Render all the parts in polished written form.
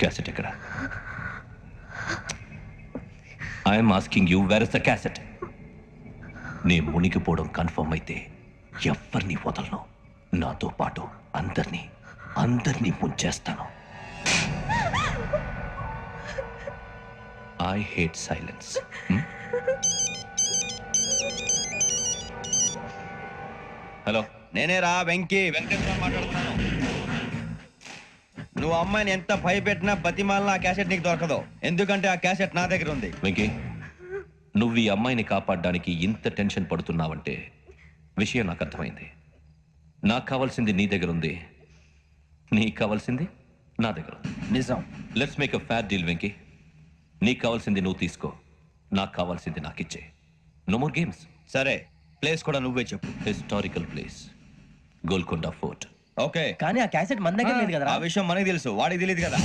Cassette ఎక్కడ? I'm asking you, where is the cassette? నే మునిగిపోవడం కన్ఫర్మ్ అయితే ఎవ్వరిని వదలను. నాతో పాటు అందరినీ ముంచేస్తాను. I hate silence. హలో, నేనేరా వెంకటేశ్వర మాట్లాడుతున్నాను. నువ్వు అమ్మాయిని ఎంత భయపెట్టినా బతిమాలినా ఆ క్యాసెట్ నీకు దొరకదు. ఎందుకంటే ఆ క్యాసెట్ నా దగ్గర ఉంది. వెంకీ, నువ్వు ఈ అమ్మాయిని కాపాడడానికి ఇంత టెన్షన్ పడుతున్నావంటే విషయం నాకు అర్థమైంది. నాకు కావాల్సింది నీ దగ్గర ఉంది, నీకు కావాల్సింది నా దగ్గర ఉంది. నిజం. Let's make a fair deal Venky. నీకు కావాల్సింది నువ్వు తీసుకో, నాకు కావాల్సింది నాకు ఇచ్చే. No more games. సరే, ప్లేస్ కూడా నువ్వే చెప్పు. Historical place, Golconda fort. Okay, కానీ ఆ క్యాసెట్ మన దగ్గర లేదు కదా. ఆ విషయం మనకి తెలుసు, వాడికి తెలియదు కదా.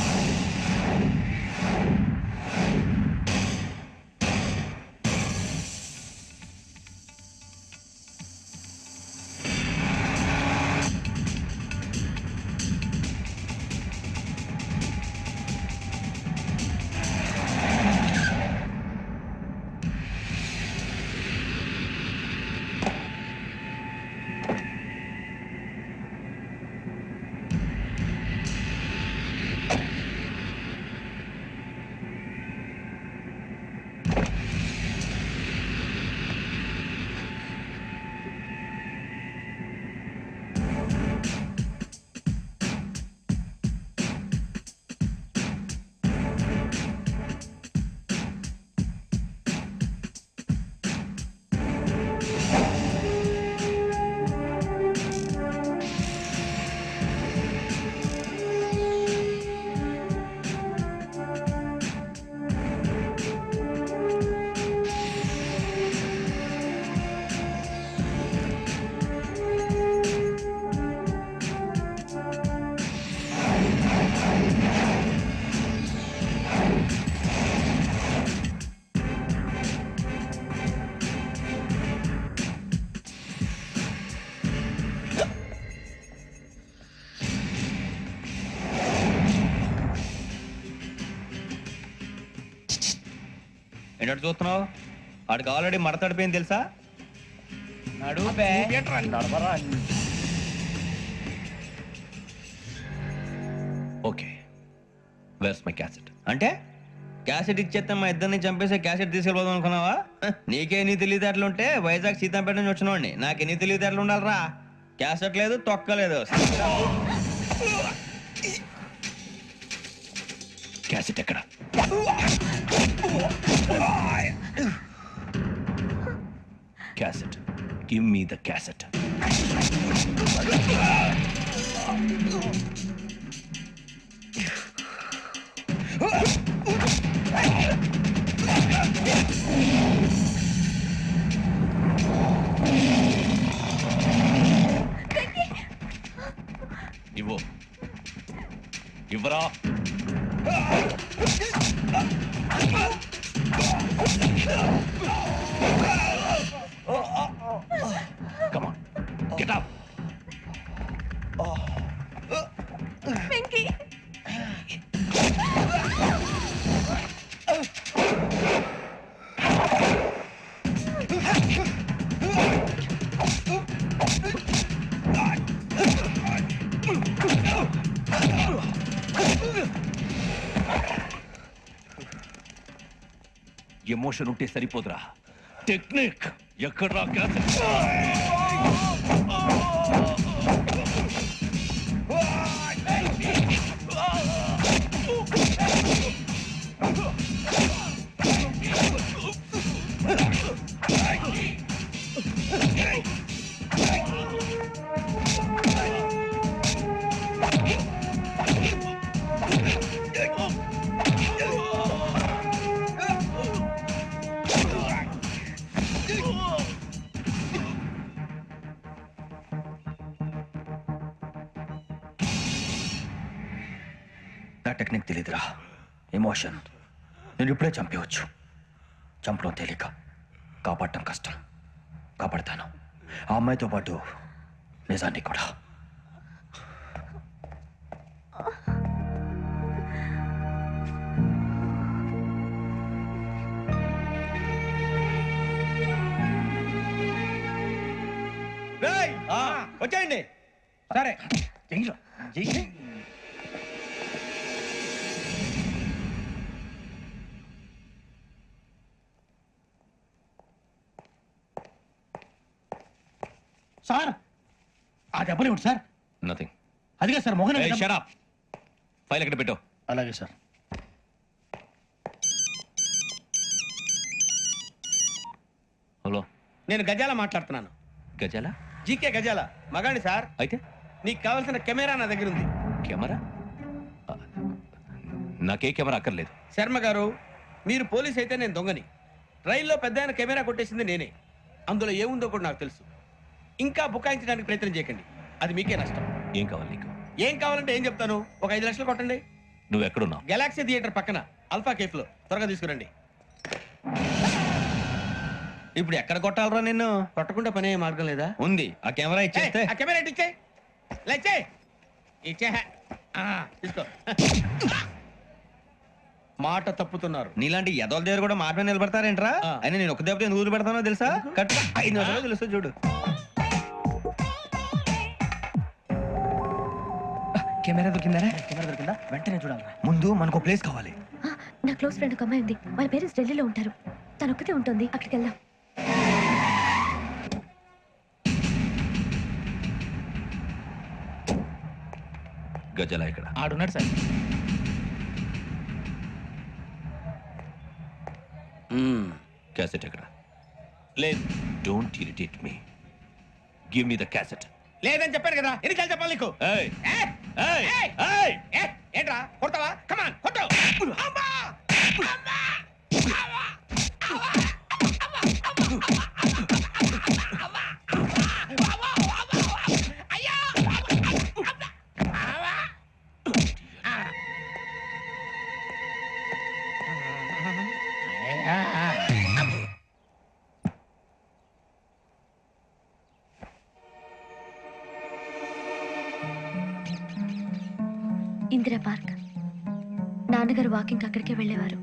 ఏంటంటే చూస్తున్నావు? వాడికి ఆల్రెడీ మడతడిపోయింది తెలుసా? Okay, where's my cassette? అంటే క్యాసెట్ ఇచ్చేస్తే మా ఇద్దరిని చంపేసి క్యాసెట్ తీసుకెళ్ళిపోదాం అనుకున్నావా? నీకే ఎన్ని తెలివితేటలు ఉంటే వైజాగ్ సీతంపేట నుంచి వచ్చినవాడిని నాకు ఎన్ని తెలివితేటలు ఉండాలరా? క్యాసెట్ లేదు, తొక్కలేదు. క్యాసెట్ ఎక్కడ? Cassette, give me the cassette. ఇవ్వు, ఇవ్వరా. Come on, get up. Pinky. Emotion ఉంటే సరిపోదురా, టెక్నిక్ ఎక్కడ్రా? క్యాసెట్ నా టెక్నిక్ తెలీదురా. ఎమోషన్. నేను ఇప్పుడే చంపేవచ్చు. చంపడం తేలిక, కాపాడటం కష్టం. కాపాడతాను, ఆ అమ్మాయితో పాటు నిజాన్ని కూడా. రేయ్, వచ్చేయండి. సరే చెయ్యిరా, చెయ్యి. సార్ ఆ దెబ్బలు ఏమిటి సార్? నథింగ్. అదిగా సార్ మొహన్ షరాప్. ఫైల్ ఎక్కడ పెట్టావు? అలాగే సార్. హలో, నేను గజాల మాట్లాడుతున్నాను. గజాల? జీకే గజాల మగాండి సార్. అయితే నీకు కావాల్సిన కెమెరా నా దగ్గర ఉంది. కెమెరా? నాకే కెమెరా అక్కర్లేదు. శర్మ గారు, మీరు పోలీస్ అయితే నేను దొంగని. రైల్లో పెద్ద ఆయన కెమెరా కొట్టేసింది నేనే. అందులో ఏముందో కూడా నాకు తెలుసు. ఇంకా బుకాయించడానికి ప్రయత్నం చేయకండి, అది మీకే నష్టం. ఏం కావాలి నీకు? ఏం కావాలంటే ఏం చెప్తాను, ఒక 5 లక్షలు కొట్టండి. నువ్వు ఎక్కడున్నావు? గెలాక్సీ థియేటర్ పక్కన అల్ఫా కేఫ్ లో. త్వరగా తీసుకురండి. ఇప్పుడు ఎక్కడ కొట్టాలరా నిన్ను? కొట్టకుండా పనే మార్గం లేదా? ఉంది, ఆ కెమెరా ఇచ్చేస్తే. ఆ కెమెరా ఇచ్చే లేచే ఇచ్చే తీసుకో. మాట తప్పుతున్నారు. నీలాంటి ఎదల దగ్గర కూడా మాట మీద నిలబడతారేంట్రా? ఆ. అయినా నేను ఒక దెబ్బతో ఎందుకు పెడతానో తెలుసా? కట్ 5 నిమిషాలు తెలుసు చూడు. కెమెరా దొరికిందా? కెమెరా దొరికిందా? వెంటనే చూడాలరా. ముందు మనకు ప్లేస్ కావాలి. నా క్లోజ్ ఫ్రెండ్ ఒక అమ్మాయి ఉంది. వాళ్ళ పేరెంట్స్ ఢిల్లీలో ఉంటారు. తను ఒక్కతే ఉంటుంది. అక్కడికి వెళ్దాం. గజాల ఇక్కడ. ఆడున్నాడు సార్. క్యాసెట్ ఎక్కడ? లేదు. Don't irritate me. Give me the cassette. లేదని చెప్పాను కదా, ఎన్నిసార్లు చెప్పాలి నీకు? ఏయ్ ఏయ్! ఏయ్ ఏయ్! ఏయ్! ఏ, ఏంట్రా కొడతావా? కమాన్ కొట్టు. అమ్మా! అమ్మా! ఇందిరా పార్క్. నాన్నగారు వాకింగ్ అక్కడికే వెళ్ళేవారు.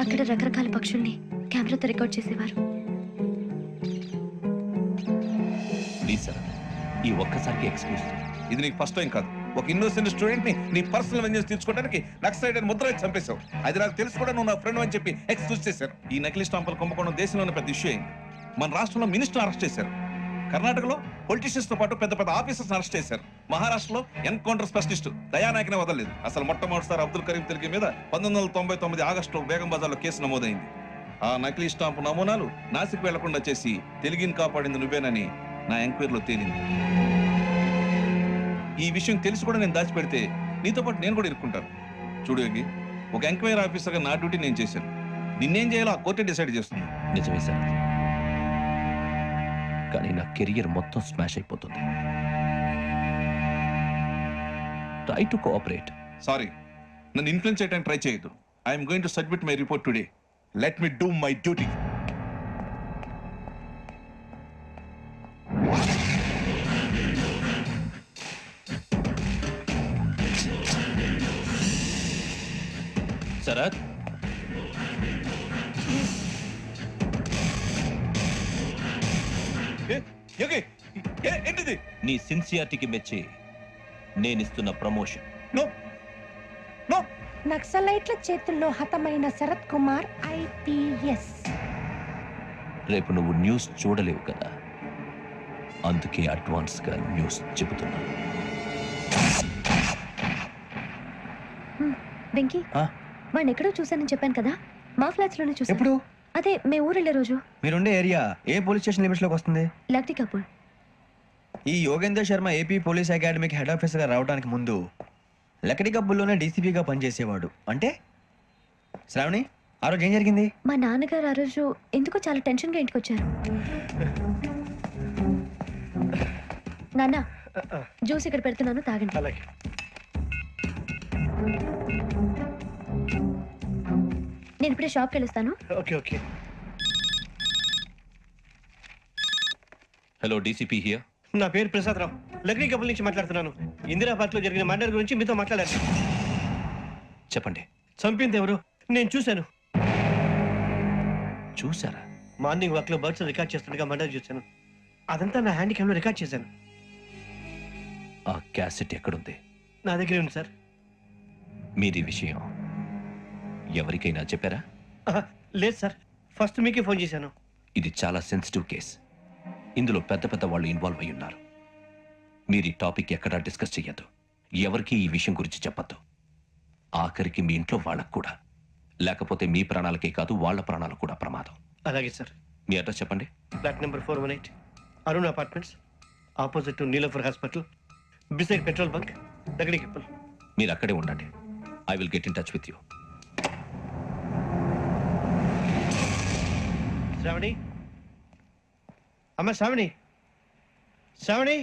అక్కడ రకరకాల పక్షుల్ని కెమెరాతో రికార్డ్ చేసేవారు. ప్లీజ్ సార్, ఈ ఒక్కసారికి ఎక్స్క్యూజ్. ఇది నీకు ఫస్ట్ టైం కాదు. ఒక ఇన్నోసెంట్ స్టూడెంట్ ని నీ పర్సనల్ వెంజెన్స్ తీర్చుకోవడానికి నక్సలైట్ అని ముద్ర వేసి చంపేశావు. అది నాకు తెలుసు కూడా నువ్వు నా ఫ్రెండ్ అని చెప్పి ఎక్స్క్యూజ్ చేశారు. ఈ నకిలీ స్టాంపులు కుంభకోణం దేశంలో ఉన్న పెద్ద ఇష్యూ అయింది. మన రాష్ట్రంలో మినిస్టర్ అరెస్ట్ చేశారు. కర్ణాటకలో పొలిటీషియన్స్ తో పాటు పెద్ద పెద్ద ఆఫీసర్స్ అరెస్ట్ చేశారు. మహారాష్ట్రలో ఎన్కౌంటర్ స్పెషలిస్ట్ దయానాయకనే వదలలేదు. అసలు మొట్టమొదటిసారి అబ్దుల్ కరీం తెలుగు మీద 1999 ఆగస్టులో బేగం బజార్లో కేసు నమోదైంది. ఆ నకిలీ స్టాంపు నమూనాలు నాసిక్ వెళ్లకుండా చేసి తెలుగుని కాపాడింది నువ్వేనని నా ఎంక్వైరీలో తేలింది. ఈ విషయం తెలిసి కూడా నేను దాచిపెడితే నీతో పాటు నేను కూడా ఇరుక్కుంటాను. చూడు యోగి, ఒక ఎంక్వైరీ ఆఫీసర్గా నా డ్యూటీ నేను చేశాను. నిన్నేం చేయాలో ఆ కోర్టే డిసైడ్ చేస్తుంది. నిజమే సార్, కానీ నా కెరియర్ మొత్తం స్మాష్ అయిపోతుంది. Try to cooperate. సారీ, నన్ను ఇన్ఫ్లుయెన్స్ చేయడానికి ట్రై చేయొద్దు. I'm going to submit my report today. Let me do my duty. Sarath, ఏంటిది? నీ సిన్సియారిటీకి మెచ్చి నేనిస్తున్న ప్రమోషన్. No no. నక్సలైట్ల చేతుల్లో హతమైన శరత్ కుమార్ IPS. రేపు నువ్వు న్యూస్ చూడలేవు కదా, అందుకే అడ్వాన్స్ గా న్యూస్ చెబుతున్నా. వెంకీ, ఆ? వాడిని ఎక్కడో చూశానని చెప్పాను కదా, మా ఫ్లాట్స్ లోనే చూసాను. ఎప్పుడు? అదే మే ఊరు వెళ్ళే రోజు. మీరుండే ఏరియా ఏ పోలీస్ స్టేషన్ లిమిట్స్ లోకి వస్తుంది? లక్టీ కపూర్. ఈ యోగేందర్ శర్మ ఏపీ పోలీస్ అకాడమీకి హెడ్ ఆఫీసర్గా రావడానికి ముందు లకడి కబ్బుల్లోనే డీసీపీగా పనిచేసేవాడు. అంటే శ్రావణి, ఆ రోజు ఏం జరిగింది? మా నాన్నగారు ఆ రోజు ఎందుకో చాలా టెన్షన్ గా ఇంటికి వచ్చారు. నాన్న, జ్యూస్ ఇక్కడ పెడుతున్నాను, తాగండి. అలాగే. నేను ఇప్పుడే షాప్కి వెళ్ళొస్తాను. Okay okay. Hello, DCP here. నా పేరు ప్రసాదరావు, లక్డీ కపుల్ నుంచి మాట్లాడుతున్నాను. ఇందిరా పార్క్ లో జరిగిన మర్డర్ గురించి మీతో మాట్లాడారు. చెప్పండి. చంపింది ఎవరు? నేను చూశాను. చూసారా? మార్నింగ్ వాక్ లో బర్డ్స్ రికార్డ్ చేస్తుండగా మర్డర్ చూశాను. అదంతా నా హ్యాండ్ క్యామ్ లో రికార్డ్ చేశాను. ఆ క్యాసెట్ ఎక్కడుంది? నా దగ్గరే ఉంది సార్. మీరు ఈ విషయం ఎవరికైనా చెప్పారా? ఆహా, లేదు సార్, ఫస్ట్ మీకే ఫోన్ చేశాను. ఇది చాలా సెన్సిటివ్ కేస్. ఇందులో పెద్ద పెద్ద వాళ్ళు ఇన్వాల్వ్ అయి ఉన్నారు. మీరు ఈ టాపిక్ ఎక్కడా డిస్కస్ చెయ్యొద్దు. ఎవరికి ఈ విషయం గురించి చెప్పొద్దు. ఆఖరికి మీ ఇంట్లో వాళ్ళకు కూడా. లేకపోతే మీ ప్రాణాలకే కాదు వాళ్ళ ప్రాణాలకు కూడా ప్రమాదం. అలాగే సార్. మీ అడ్రస్ చెప్పండి. Flat number 418, Arun apartments, opposite to Niloufer hospital, beside petrol bunk, దగ్గరికి. మీరు అక్కడే ఉండండి. I will get in touch with you. Shravani, అమ్మ శ్రావణి, శ్రావణి.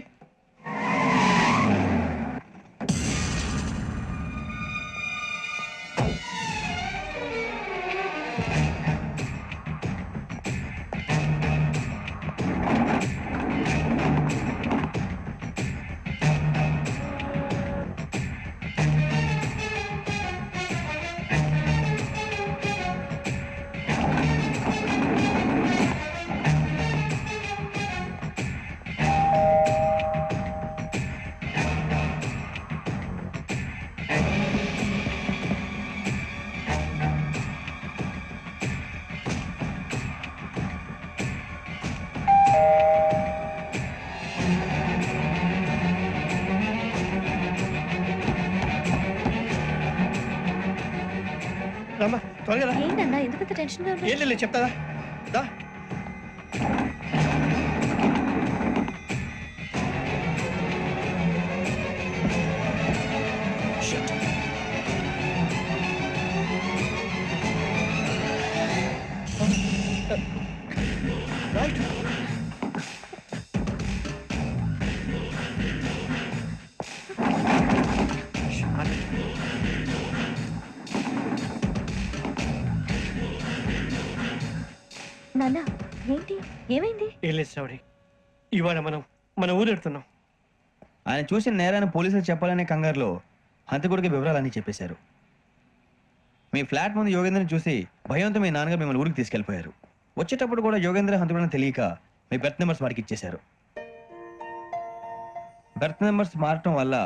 రమ్మా త్వరగా రా. ఏంటన్నా ఎందుకంత టెన్షన్ గా ఏం లేదు చెప్తాదా దా. రైట్. నాన్న ఏంటి ఏమైంది? ఏం లేదు శ్రావణి, ఇవాళ మనం మన ఊరు వెళ్తున్నాం. ఆయన చూసిన నేరాన్ని పోలీసులు చెప్పాలనే కంగారులో హంతకుడికి వివరాలన్నీ చెప్పేశారు. మీ ఫ్లాట్ ముందు యోగేంద్రని చూసి భయంతో మీ నాన్నగారు మిమ్మల్ని ఊరికి తీసుకెళ్లిపోయారు. వచ్చేటప్పుడు కూడా యోగేంద్ర హంతకుడని తెలియక మీ బెర్త్ నెంబర్స్ వారికి ఇచ్చేశారు. బెర్త్ నెంబర్స్ మారటం వల్ల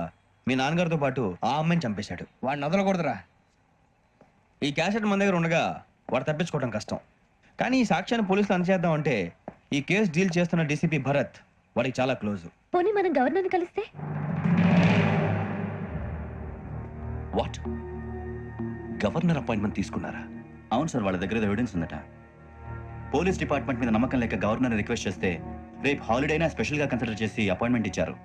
మీ నాన్నగారితో పాటు ఆ అమ్మాయిని చంపేశాడు. వాడిని వదలకూడదురా. ఈ క్యాసెట్ మన దగ్గర ఉండగా వాడు తప్పించుకోవడం కష్టం. కానీ ఈ సాక్ష్యాన్ని పోలీసులు అందజేద్దాం అంటే ఈ కేసు డీల్ చేస్తున్న డీసీపీ భరత్ వాడికి చాలా క్లోజ్. పోనీ మనం గవర్నర్ని కలిస్తే? వాట్? గవర్నర్ అపాయింట్మెంట్ తీసుకున్నారా? అవును సార్, వాళ్ళ దగ్గర ఎవిడెన్స్ ఉందట. పోలీస్ డిపార్ట్మెంట్ మీద నమ్మకం లేక గవర్నర్ రిక్వెస్ట్ చేస్తే రేపు హాలిడేనా స్పెషల్గా కన్సిడర్ చేసి అపాయింట్మెంట్ ఇచ్చారు.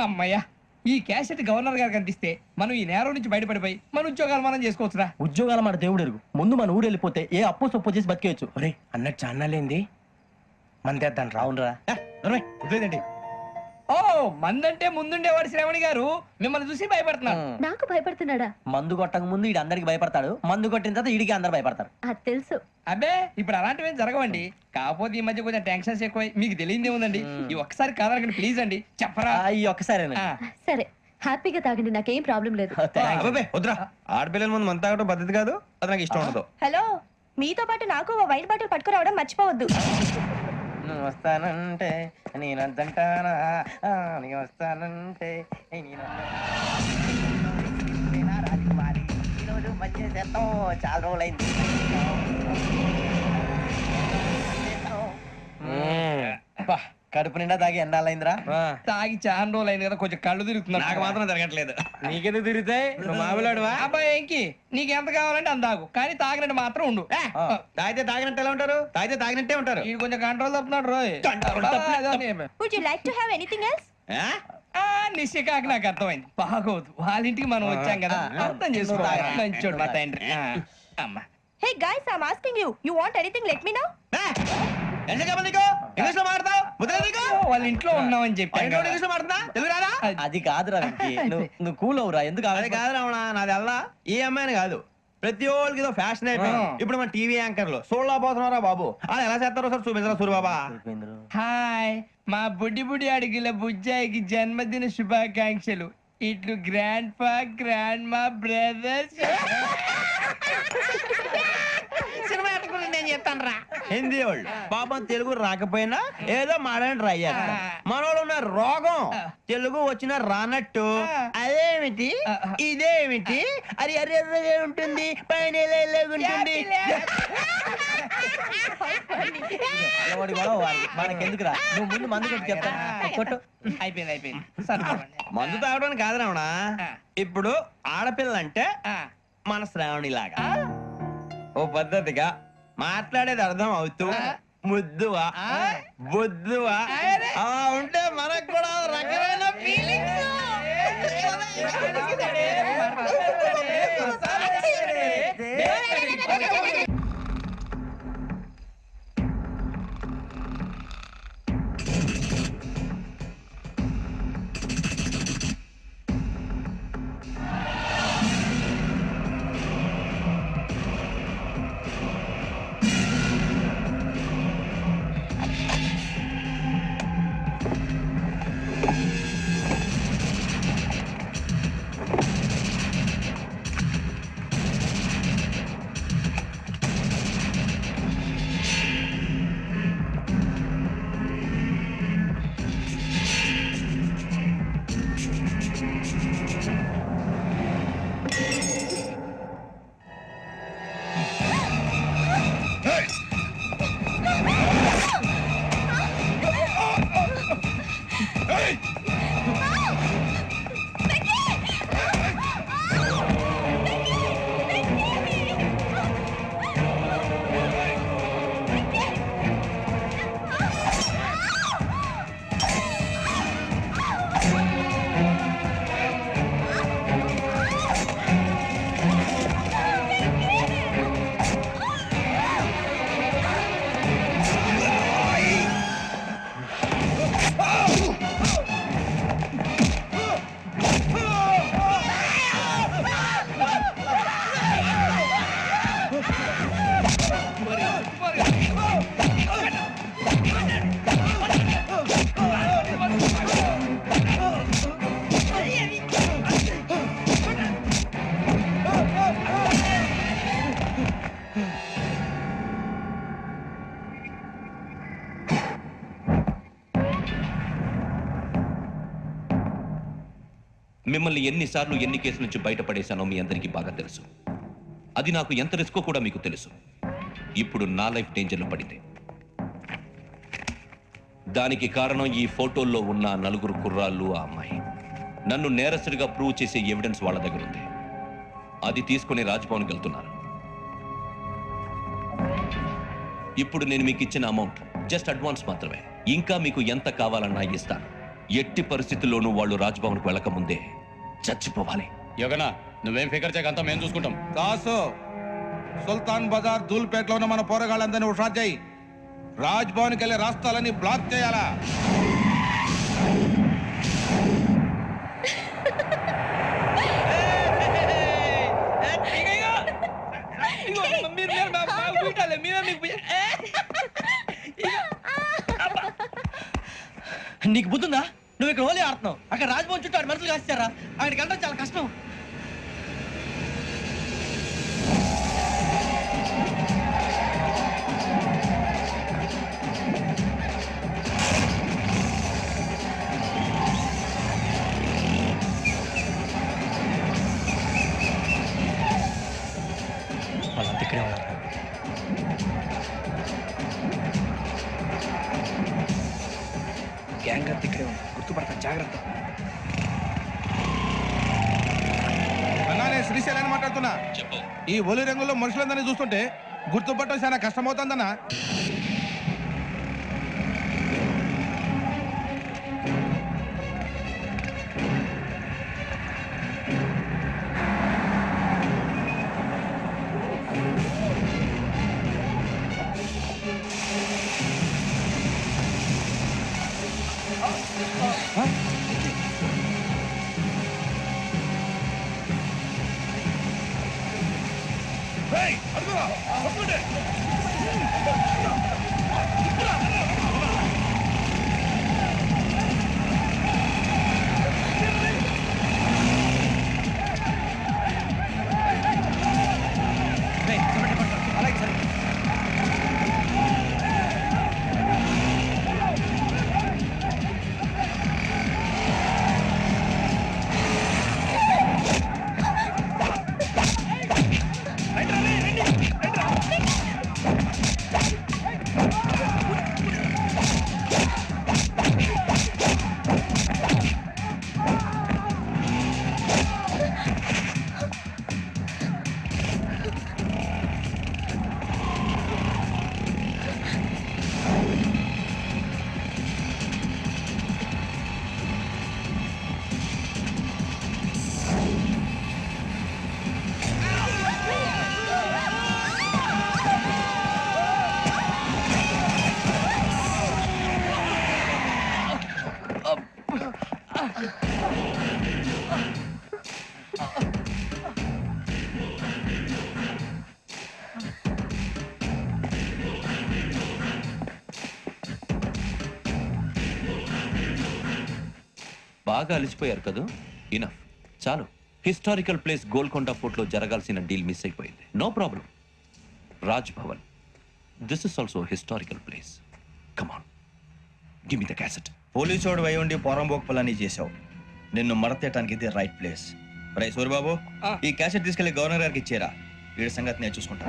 అమ్మయ్యా, ఈ క్యాసెట్ గవర్నర్ గారు కనిపిస్తే మనం ఈ నేరం నుంచి బయటపడిపోయి మన ఉద్యోగాలు మనం చేసుకోవచ్చురా. ఉద్యోగాల మాట దేవుడు ఎరుగు. ముందు మన ఊరు వెళ్ళిపోతే ఏ అప్పు సొప్పు చేసి బతికేయచ్చు. ఒరే అన్నట్టు చాన్నాలేంది మన తెద్దాను రావునరా. వదిలేదండి. ఓ మందంటే ముందుండేవాడు శ్రావణి గారు మిమ్మల్ని చూసి భయపడుతున్నారు. నాకు భయపడుతున్నాడా? మందు కొట్టక ముందు ఈడు అందరికి భయపడతాడు, మందు కొట్టిన తర్వాత ఈడికి అందరు భయపడతారు. అది తెలుసు. అబ్బే ఇప్పుడు అలాంటివి జరగవండి. కాకపోతే ఈ మధ్య కొంచెం టెన్షన్స్ ఎక్కువ, మీకు తెలియదే ఉందండి. ఈ ఒక్కసారి కాదనకండి ప్లీజ్ అండి, చెప్పరా. ఈ ఒక్కసారి ఆ, సరే హ్యాపీగా తాగండి, నాకేం ప్రాబ్లం లేదు. అబ్బే వద్దురా. ఆడపిల్లల ముందు మంత తాగడం పద్ధతి కాదు. అది నాకు ఇష్టం ఉండదు. హలో, మీతో పాటు నాకు ఓ వైట్ బాటిల్ పట్టుకురావడం మర్చిపోవద్దు. నువ్వు వస్తానంటే నేనంటానా, నీ వస్తానంటే రాజకుమారి ఈరోజు మంచి చేస్తాం. చాలా రోజులైంది. బా, కడుపు నిండా తాగి ఎండాలైందిరా. తాగి చాలా రోజులు అయింది కదా, కొంచెం కళ్ళు తిరుగుతున్నారు. నాకు మాత్రం జరగట్లేదు. నీకెందుకు తిరుగుతాయి? మామిలాడువా అబ్బాయి ఏంకి నీకు ఎంత కావాలంటే అందాకు, కానీ తాగినట్టు మాత్రం ఉండు. తాగితే తాగినట్టు ఎలా ఉంటారు? తాగితే తాగినట్టే ఉంటారు. వీడు కొంచెం కంట్రోల్ తప్పుతున్నాడు రోయ్. Would you like to have anything else? నిశ్చికాకి నాకు అర్థమైంది. బాగోదు, వాళ్ళ ఇంటికి మనం వచ్చాం కదా, అర్థం చేసుకోవాలి. మంచోడు మా తండ్రి. అమ్మా hey guys, I am asking you, you want anything let me know. English లో మాడతావు? వాళ్ళ ఇంట్లో ఉన్నామని చెప్పాను. ఇంగ్లీష్ లో మాడుతున్నా? తెలుగు రాదా? అది కాదురా వెంకీ, నువ్వు కూల్ అవురా. ఎందుకు అదే కాదు రావణ, నాది అల్లా ఈ అమ్మాయిని కాదు, ప్రతి ఒక్కరికి ఏదో ఫ్యాషన్ అయిపోయింది. ఇప్పుడు మన టీవీ యాంకర్లు సోళ్ళ పోతున్నారా బాబు, అది ఎలా చేస్తారో సార్ చూపించరా సూరిబాబా. హాయ్, మా బుడ్డి బుడ్డి అడిగిల బుజ్జాయికి జన్మదిన శుభాకాంక్షలు. ఇట్లు గ్రాండ్ ఫా గ్రాండ్ మా బ్రదర్స్ సినిమా గురించి నేను చెప్తాను రా. హిందీ వాళ్ళు పాపం తెలుగు రాకపోయినా ఏదో మాడని ట్రై చేస్తారు. మనోళ్ళు ఉన్న రోగం తెలుగు వచ్చిన రానట్టు అదేమిటి ఇదేమిటి అది ఎర్రగా ఉంటుంది పైన ఉంటుంది. మనకెందుకురా నువ్వు ముందు మందు కొట్టి చెప్తాను కొట్టు. అయిపోయింది సరే మందు తాగడానికి కాదు రావణ. ఇప్పుడు ఆడపిల్ల అంటే మన శ్రావణి లాగా ఓ పద్ధతిగా మాట్లాడేది అర్థం అవుతూ ముద్దువా బొద్దువా అలా ఉంటే మనకు కూడా ఓ రకమైన ఫీలింగ్స్. మిమ్మల్ని ఎన్నిసార్లు ఎన్ని కేసుల నుంచి బయటపడేశానో మీ అందరికీ బాగా తెలుసు. అది నాకు ఎంత రిస్కో కూడా మీకు తెలుసు. ఇప్పుడు నా లైఫ్ డేంజర్లో పడింది. దానికి కారణం ఈ ఫోటోల్లో ఉన్న 4 కుర్రాళ్ళు, ఆ అమ్మాయి. నన్ను నేరస్తుడిగా ప్రూవ్ చేసే ఎవిడెన్స్ వాళ్ళ దగ్గర ఉంది. అది తీసుకుని రాజ్భవన్కి వెళ్తున్నారు. ఇప్పుడు నేను మీకు ఇచ్చిన అమౌంట్ జస్ట్ అడ్వాన్స్ మాత్రమే. ఇంకా మీకు ఎంత కావాలన్నా ఇస్తాను. ఎట్టి పరిస్థితుల్లోనూ వాళ్ళు రాజ్భవన్కు వెళ్ళక ముందే చచ్చిపోవాలి. యోగనా నువ్వేం ఫికర్ చేయకంతా మేము చూసుకుంటాం. కాసు సుల్తాన్ బజార్ ధూల్పేటలో ఉన్న మన పోరగాళ్ళందరినీ హుషారు చేయి. రాజ్ భవన్కి వెళ్ళే రాస్తాలని బ్లాక్ చేయాలా? నీకు బుద్ధుందా? నువ్వు ఇక్కడ హోలీ ఆడుతున్నావు, అక్కడ రాజ్భవన్ చుట్టూ ఆడు మనుషులు కాస్తారా? అక్కడికి వెళ్ళడం చాలా కష్టం. వాళ్ళంతా ఇక్కడే ఉన్నారు. గ్యాంగ్ అంతా ఇక్కడే ఉంది, గుర్తుపడతాను, జాగ్రత్త. అన్నానే శ్రీశైలాన్ని మాట్లాడుతున్నా. ఈ ఒలి రంగులో మనుషులందరినీ చూస్తుంటే గుర్తుపట్టడం చాలా కష్టమవుతుందన్నా. బాగా అలిసిపోయారు కదా ఇనఫ్ చాలు హిస్టారికల్ ప్లేస్ గోల్కొండ ఫోర్ట్లో జరగాల్సిన డీల్ మిస్ అయిపోయింది no problem Raj Bhavan this is also historical place come on give me the cassette పోలీసోడు వై ఉండి పోరంబోకు పలాని చేసావు నిన్ను మడతేయటానికి ఇది రైట్ ప్లేస్ రై సూరిబాబు ఈ క్యాసెట్ తీసుకెళ్లి గవర్నర్ గారికి ఇచ్చేరా వీడి సంగతి నేను చూసుకుంటా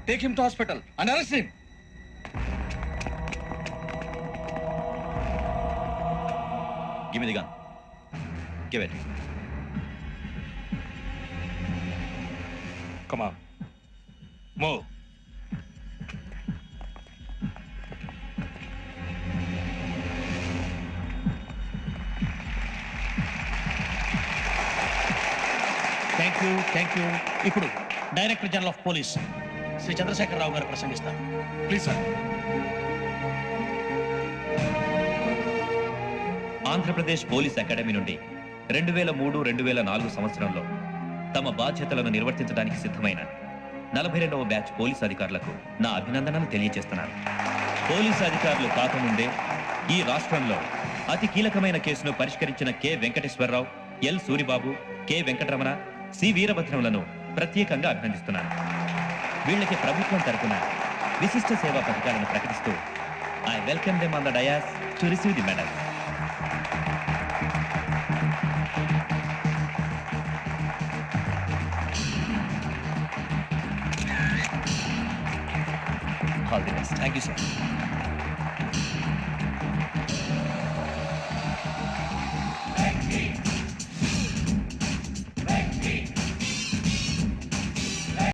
Take him to hospital and arrest him. Give me the gun. Give it. Come on. Move. Thank you ఇప్పుడు director general of police Shri Chandrasekhara Rao గారు ప్రసంగిస్తారు. Please, sir. Andhra Pradesh police academy నుండి 2003-2004 సంవత్సరంలో తమ బాధ్యతలను నిర్వర్తించడానికి సిద్ధమైన 42వ బ్యాచ్ పోలీస్ అధికారులకు నా అభినందనలు తెలియజేస్తున్నాను. పోలీసు అధికారులు కాకముందే ఈ రాష్ట్రంలో అతి కీలకమైన కేసును పరిష్కరించిన K Venkateswara Rao, L Suribabu, K Venkataramana, C వీరభద్రములను ప్రత్యేకంగా అభినందిస్తున్నాను. వీళ్ళకి ప్రభుత్వం తరపున విశిష్ట సేవా పథకాలను ప్రకటిస్తూ I welcome them on the dais to receive the medal. All the best. Thank you sir.